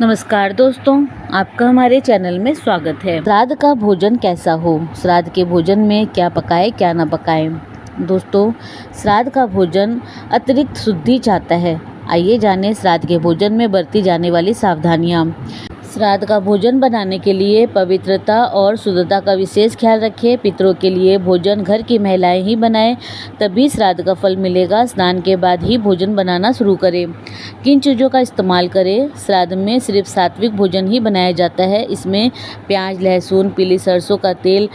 नमस्कार दोस्तों, आपका हमारे चैनल में स्वागत है। श्राद्ध का भोजन कैसा हो, श्राद्ध के भोजन में क्या पकाए क्या ना पकाए। दोस्तों, श्राद्ध का भोजन अतिरिक्त शुद्धि चाहता है। आइए जानें श्राद्ध के भोजन में बरती जाने वाली सावधानियाँ। श्राद्ध का भोजन बनाने के लिए पवित्रता और शुद्धता का विशेष ख्याल रखें। पितरों के लिए भोजन घर की महिलाएं ही बनाएं, तभी श्राद्ध का फल मिलेगा। स्नान के बाद ही भोजन बनाना शुरू करें। किन चीज़ों का इस्तेमाल करें? श्राद्ध में सिर्फ सात्विक भोजन ही बनाया जाता है। इसमें प्याज, लहसुन, पीली सरसों का तेल,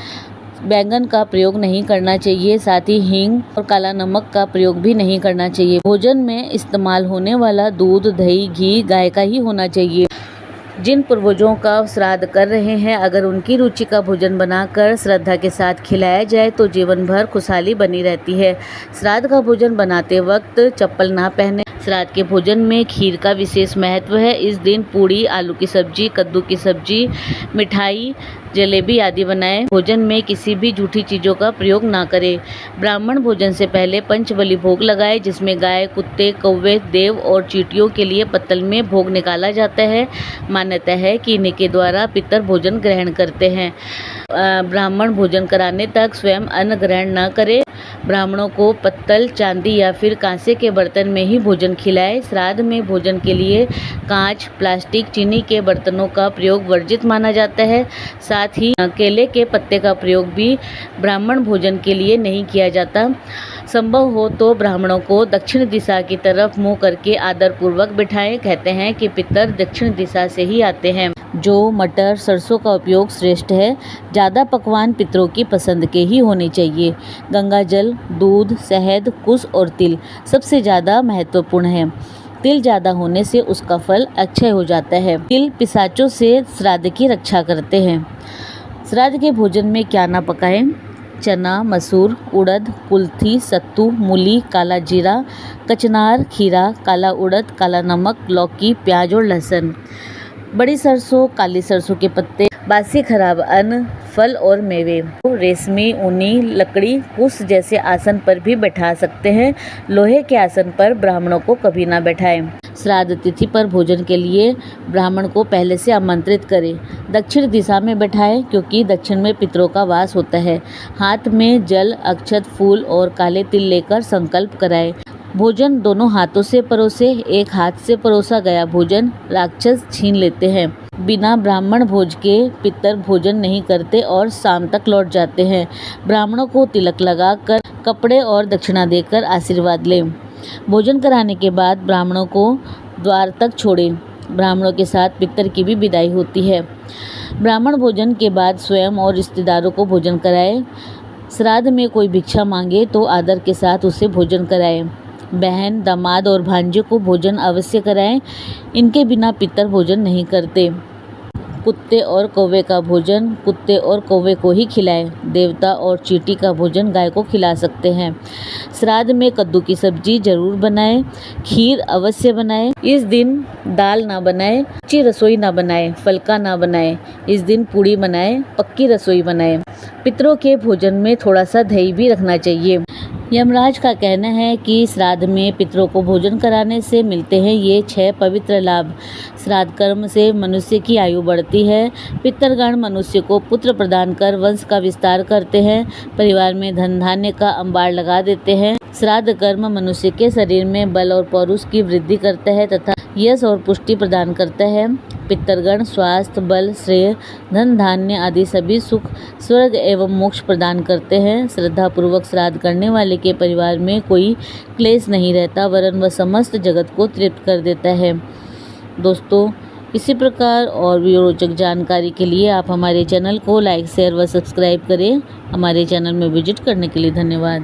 बैंगन का प्रयोग नहीं करना चाहिए। साथ ही हींग और काला नमक का प्रयोग भी नहीं करना चाहिए। भोजन में इस्तेमाल होने वाला दूध, दही, घी गाय का ही होना चाहिए। जिन पूर्वजों का श्राद्ध कर रहे हैं, अगर उनकी रुचि का भोजन बनाकर श्रद्धा के साथ खिलाया जाए तो जीवन भर खुशहाली बनी रहती है। श्राद्ध का भोजन बनाते वक्त चप्पल ना पहने। श्राद्ध के भोजन में खीर का विशेष महत्व है। इस दिन पूड़ी, आलू की सब्जी, कद्दू की सब्जी, मिठाई, जलेबी आदि बनाएं। भोजन में किसी भी झूठी चीज़ों का प्रयोग ना करें। ब्राह्मण भोजन से पहले पंचबली भोग लगाए, जिसमें गाय, कुत्ते, कौवे, देव और चींटियों के लिए पत्तल में भोग निकाला जाता है। मान्यता है कि इन्हीं के द्वारा पितर भोजन ग्रहण करते हैं। ब्राह्मण भोजन कराने तक स्वयं अन्न ग्रहण न करें। ब्राह्मणों को पत्तल, चांदी या फिर कांसे के बर्तन में ही भोजन खिलाएं। श्राद्ध में भोजन के लिए कांच, प्लास्टिक, चीनी के बर्तनों का प्रयोग वर्जित माना जाता है। साथ ही केले के पत्ते का प्रयोग भी ब्राह्मण भोजन के लिए नहीं किया जाता। संभव हो तो ब्राह्मणों को दक्षिण दिशा की तरफ मुंह करके आदरपूर्वक बिठाएं। कहते हैं कि पितर दक्षिण दिशा से ही आते हैं। जौ, मटर, सरसों का उपयोग श्रेष्ठ है। ज़्यादा पकवान पितरों की पसंद के ही होने चाहिए। गंगा जल, दूध, शहद, कुश और तिल सबसे ज़्यादा महत्वपूर्ण है। तिल ज़्यादा होने से उसका फल अक्षय हो जाता है। तिल पिशाचों से श्राद्ध की रक्षा करते हैं। श्राद्ध के भोजन में क्या ना पकाएं? चना, मसूर, उड़द, कुल्थी, सत्तू, मूली, काला जीरा, कचनार, खीरा, काला उड़द, काला नमक, लौकी, प्याज और लहसुन, बड़ी सरसों, काली सरसों के पत्ते, बासी खराब अन्न, फल और मेवे। रेशमी, ऊनी लकड़ी, कुश जैसे आसन पर भी बैठा सकते हैं। लोहे के आसन पर ब्राह्मणों को कभी ना बैठाएं। श्राद्ध तिथि पर भोजन के लिए ब्राह्मण को पहले से आमंत्रित करें। दक्षिण दिशा में बैठाएं, क्योंकि दक्षिण में पितरों का वास होता है। हाथ में जल, अक्षत, फूल और काले तिल लेकर संकल्प कराएं। भोजन दोनों हाथों से परोसे। एक हाथ से परोसा गया भोजन राक्षस छीन लेते हैं। बिना ब्राह्मण भोज के पितर भोजन नहीं करते और शाम तक लौट जाते हैं। ब्राह्मणों को तिलक लगाकर कपड़े और दक्षिणा देकर आशीर्वाद लें। भोजन कराने के बाद ब्राह्मणों को द्वार तक छोड़ें। ब्राह्मणों के साथ पितर की भी विदाई होती है। ब्राह्मण भोजन के बाद स्वयं और रिश्तेदारों को भोजन कराएं। श्राद्ध में कोई भिक्षा मांगे तो आदर के साथ उसे भोजन कराएं। बहन, दामाद और भांजे को भोजन अवश्य कराएं। इनके बिना पितर भोजन नहीं करते। कुत्ते और कौवे का भोजन कुत्ते और कौवे को ही खिलाएं। देवता और चींटी का भोजन गाय को खिला सकते हैं। श्राद्ध में कद्दू की सब्जी जरूर बनाएं। खीर अवश्य बनाएं। इस दिन दाल ना बनाएं, कच्ची रसोई ना बनाएं, फलका ना बनाएं। इस दिन पूड़ी बनाएं, पक्की रसोई बनाएं। पितरों के भोजन में थोड़ा सा दही भी रखना चाहिए। यमराज का कहना है कि श्राद्ध में पितरों को भोजन कराने से मिलते हैं ये 6 पवित्र लाभ। श्राद्ध कर्म से मनुष्य की आयु बढ़ती है। पितरगण मनुष्य को पुत्र प्रदान कर वंश का विस्तार करते हैं। परिवार में धन धान्य का अंबार लगा देते हैं। श्राद्ध कर्म मनुष्य के शरीर में बल और पौरुष की वृद्धि करता है तथा यश और पुष्टि प्रदान करता है। पितरगण स्वास्थ्य, बल, श्रेय, धन धान्य आदि सभी सुख, स्वर्ग एवं मोक्ष प्रदान करते हैं। श्रद्धा पूर्वक श्राद्ध करने वाले के परिवार में कोई क्लेश नहीं रहता, वरन वह समस्त जगत को तृप्त कर देता है। दोस्तों, इसी प्रकार और भी रोचक जानकारी के लिए आप हमारे चैनल को लाइक, शेयर व सब्सक्राइब करें। हमारे चैनल में विजिट करने के लिए धन्यवाद।